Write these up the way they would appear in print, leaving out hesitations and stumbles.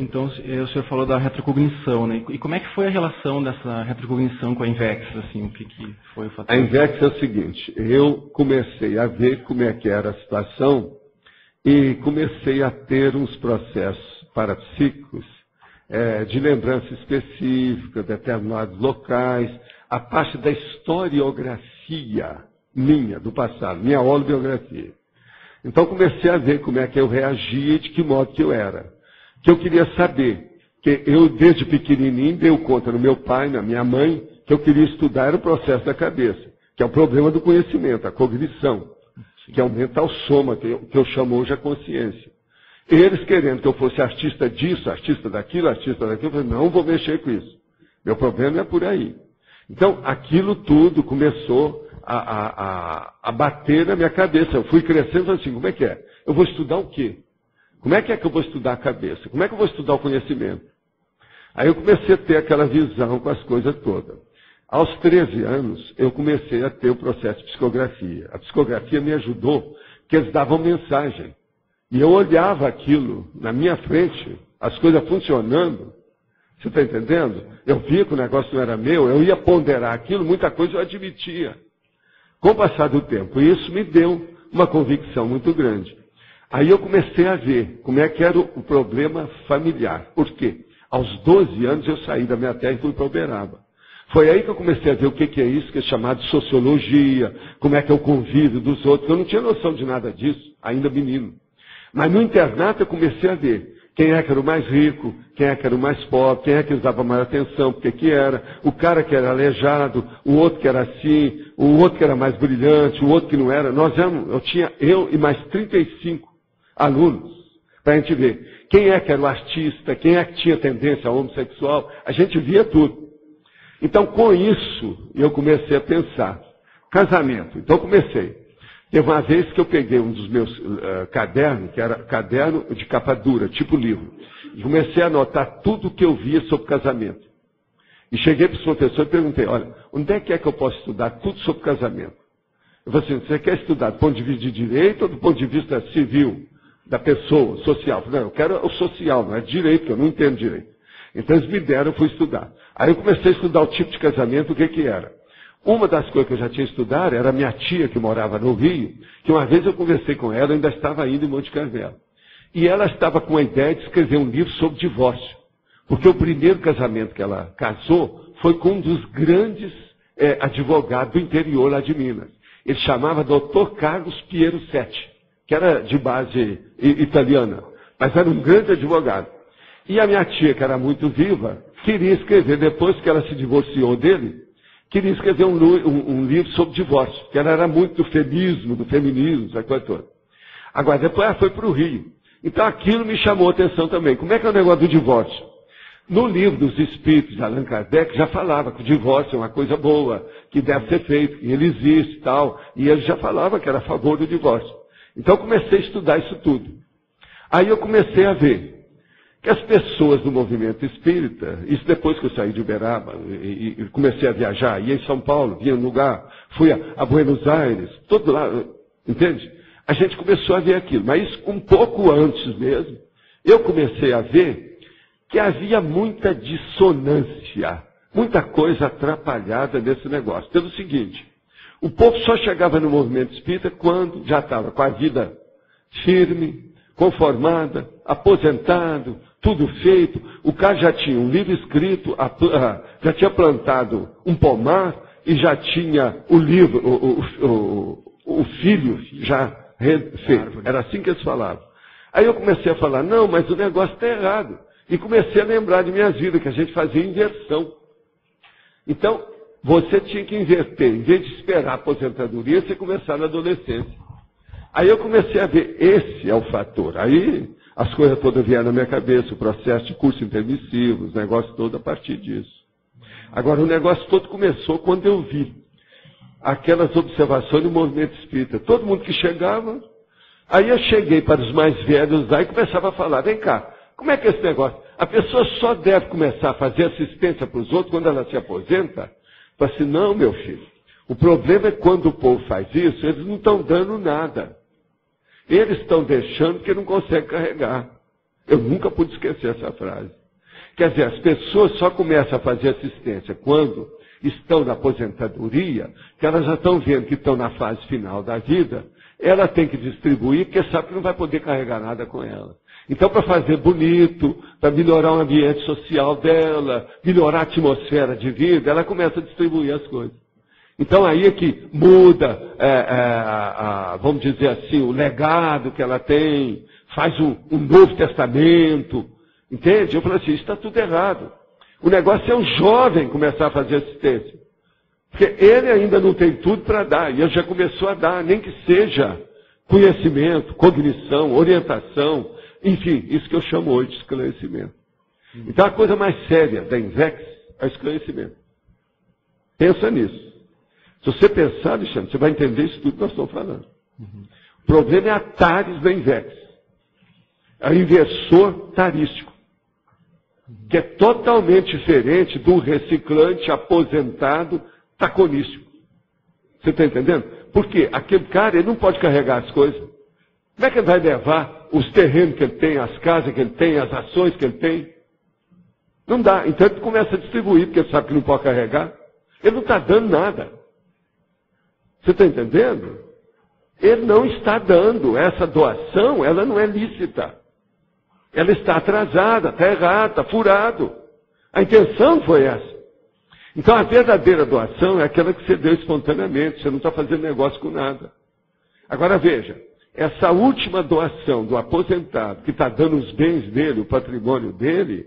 Então, o senhor falou da retrocognição, né? E como é que foi a relação dessa retrocognição com a Invex, assim? O que foi o fator? A Invex é o seguinte, eu comecei a ver como é que era a situação e comecei a ter uns processos parapsíquicos de lembrança específica, determinados locais, a parte da historiografia minha, do passado, minha autobiografia. Então comecei a ver como é que eu reagia e de que modo que eu era. Que eu queria saber, que eu desde pequenininho dei conta no meu pai, na minha mãe, que eu queria estudar era o processo da cabeça, que é o problema do conhecimento, a cognição, que é o mental soma, que eu chamo hoje a consciência. Eles querendo que eu fosse artista disso, artista daquilo, eu falei, não vou mexer com isso. Meu problema é por aí. Então, aquilo tudo começou a bater na minha cabeça. Eu fui crescendo assim, como é que é? Eu vou estudar o quê? Como é que eu vou estudar a cabeça? Como é que eu vou estudar o conhecimento? Aí eu comecei a ter aquela visão com as coisas todas. Aos 13 anos, eu comecei a ter o processo de psicografia. A psicografia me ajudou, porque eles davam mensagem. E eu olhava aquilo na minha frente, as coisas funcionando. Você está entendendo? Eu via que o negócio não era meu, eu ia ponderar aquilo, muita coisa eu admitia. Com o passar do tempo, isso me deu uma convicção muito grande. Aí eu comecei a ver como é que era o problema familiar. Por quê? Aos 12 anos eu saí da minha terra e fui para Uberaba. Foi aí que eu comecei a ver o que é isso, que é chamado de sociologia, como é que é o convívio dos outros. Eu não tinha noção de nada disso, ainda menino. Mas no internato eu comecei a ver quem é que era o mais rico, quem é que era o mais pobre, quem é que dava mais atenção, porque que era, o cara que era aleijado, o outro que era assim, o outro que era mais brilhante, o outro que não era. Eu e mais 35 alunos, para a gente ver quem é que era o artista, quem é que tinha tendência homossexual, a gente via tudo. Então, com isso, eu comecei a pensar. Casamento. Então, comecei. Teve uma vez que eu peguei um dos meus cadernos, que era caderno de capa dura, tipo livro, e comecei a anotar tudo o que eu via sobre casamento. E cheguei para os professores e perguntei, olha, onde é que eu posso estudar tudo sobre casamento? Eu falei assim, você quer estudar do ponto de vista de direito ou do ponto de vista civil, da pessoa, social? Eu falei, não, eu quero o social, não é direito, porque eu não entendo direito. Então eles me deram, eu fui estudar. Aí eu comecei a estudar o tipo de casamento, o que era. Uma das coisas que eu já tinha estudado era a minha tia, que morava no Rio, que uma vez eu conversei com ela, eu ainda estava indo em Monte Carmelo. E ela estava com a ideia de escrever um livro sobre divórcio. Porque o primeiro casamento que ela casou foi com um dos grandes advogados do interior lá de Minas. Ele chamava Dr. Carlos Piero Setti, que era de base italiana, mas era um grande advogado. E a minha tia, que era muito viva, queria escrever, depois que ela se divorciou dele, queria escrever um livro sobre divórcio, que ela era muito do feminismo, essa coisa toda. Agora, depois ela foi para o Rio. Então aquilo me chamou a atenção também. Como é que é o negócio do divórcio? No livro dos Espíritos de Allan Kardec já falava que o divórcio é uma coisa boa, que deve ser feito, que ele existe e tal. E ele já falava que era a favor do divórcio. Então eu comecei a estudar isso tudo. Aí eu comecei a ver que as pessoas do movimento espírita, isso depois que eu saí de Uberaba e comecei a viajar, ia em São Paulo, vinha no lugar, fui a Buenos Aires, todo lá, entende? A gente começou a ver aquilo, mas um pouco antes mesmo, eu comecei a ver que havia muita dissonância, muita coisa atrapalhada nesse negócio. Pelo seguinte, o povo só chegava no movimento espírita quando já estava com a vida firme, conformada, aposentado, tudo feito, o cara já tinha um livro escrito, já tinha plantado um pomar e já tinha o livro, o filho já feito. Era assim que eles falavam. Aí eu comecei a falar, não, mas o negócio está errado. E comecei a lembrar de minhas vidas, que a gente fazia inversão. Então, você tinha que inverter. Em vez de esperar a aposentadoria, você começar na adolescência. Aí eu comecei a ver, esse é o fator. Aí as coisas todas vieram na minha cabeça, o processo de curso intermissivo, os negócios todos a partir disso. Agora, o negócio todo começou quando eu vi aquelas observações do movimento espírita. Todo mundo que chegava, aí eu cheguei para os mais velhos lá e começava a falar, vem cá, como é que é esse negócio? A pessoa só deve começar a fazer assistência para os outros quando ela se aposenta? Eu falei assim, não, meu filho, o problema é quando o povo faz isso, eles não estão dando nada. Eles estão deixando porque não conseguem carregar. Eu nunca pude esquecer essa frase. Quer dizer, as pessoas só começam a fazer assistência quando estão na aposentadoria, que elas já estão vendo que estão na fase final da vida, ela tem que distribuir, porque sabe que não vai poder carregar nada com ela. Então, para fazer bonito, para melhorar o ambiente social dela, melhorar a atmosfera de vida, ela começa a distribuir as coisas. Então, aí é que muda, vamos dizer assim, o legado que ela tem, faz um novo testamento, entende? Eu falei assim, isso está tudo errado. O negócio é o jovem começar a fazer assistência. Porque ele ainda não tem tudo para dar, e ele já começou a dar, nem que seja conhecimento, cognição, orientação, enfim, isso que eu chamo hoje de esclarecimento. Então a coisa mais séria da INVEX é o esclarecimento. Pensa nisso. Se você pensar, Alexandre, você vai entender isso tudo que nós estamos falando. O problema é a TARES da INVEX. É o inversor tarístico, que é totalmente diferente do reciclante aposentado taconístico. Você está entendendo? Porque aquele cara, ele não pode carregar as coisas. Como é que ele vai levar os terrenos que ele tem, as casas que ele tem, as ações que ele tem? Não dá. Então ele começa a distribuir, porque ele sabe que não pode carregar. Ele não está dando nada. Você está entendendo? Ele não está dando. Essa doação, ela não é lícita. Ela está atrasada, está errada, está furado. A intenção foi essa. Então a verdadeira doação é aquela que você deu espontaneamente, você não está fazendo negócio com nada. Agora veja, essa última doação do aposentado, que está dando os bens dele, o patrimônio dele,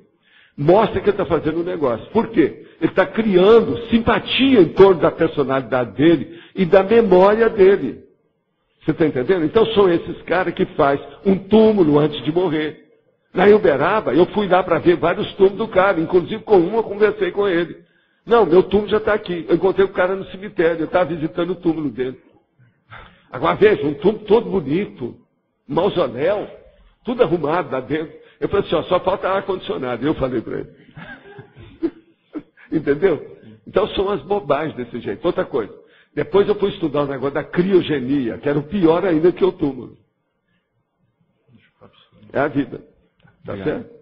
mostra que ele está fazendo um negócio. Por quê? Ele está criando simpatia em torno da personalidade dele e da memória dele. Você está entendendo? Então são esses caras que fazem um túmulo antes de morrer. Na Uberaba, eu fui lá para ver vários túmulos do cara, inclusive com um eu conversei com ele. Não, meu túmulo já está aqui. Eu encontrei o cara no cemitério, eu estava visitando o túmulo dele. Agora veja, um túmulo todo bonito, mausoléu, tudo arrumado lá dentro. Eu falei assim, ó, só falta ar-condicionado. Eu falei para ele. Entendeu? Então são as bobagens desse jeito. Outra coisa, depois eu fui estudar o negócio da criogenia, que era o pior ainda que o túmulo. É a vida. Tá certo?